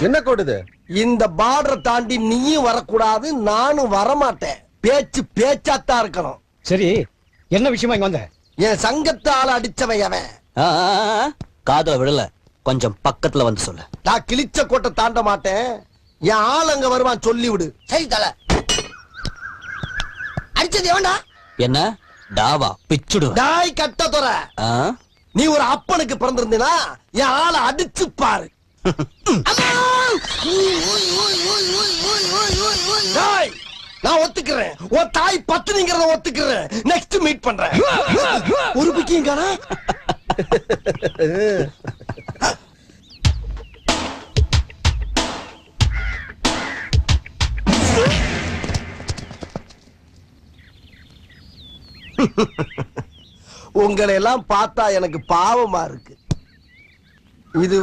என்ன கோடுது? இந்த பார்டரை தாண்டி நீயும் வரக்கூடாது, நானும் வரமாட்டேன். பேச்சு பேச்சாத்தான் இருக்கணும். சரி, என்ன விஷயமா இங்க வந்த? என் சங்கத்து ஆள அடிச்சவன் அவன். காதுல விடல, கொஞ்சம் பக்கத்துல வந்து சொல்லு. நான் கிழிச்ச கோட்டை தாண்ட மாட்டேன். என் ஆள் அங்க வருவான், சொல்லி விடு. சரி தல. அடிச்சது எவன்டா? என்ன டாவா பிச்சுடு? டாய் கட்ட தொற. நீ ஒரு அப்பனுக்கு பிறந்திருந்தீனா என் ஆளை அடிச்சு பாரு. டாய், நான் ஒத்துக்கிறேன். உன் தாய் பத்துனிங்கிறத ஒத்துக்கிறேன். நெக்ஸ்ட் மீட் பண்றேன். ஒரு பிக்கிங்கானா? உங்களை எல்லாம் பார்த்தா எனக்கு பாவமா இருக்கு. இது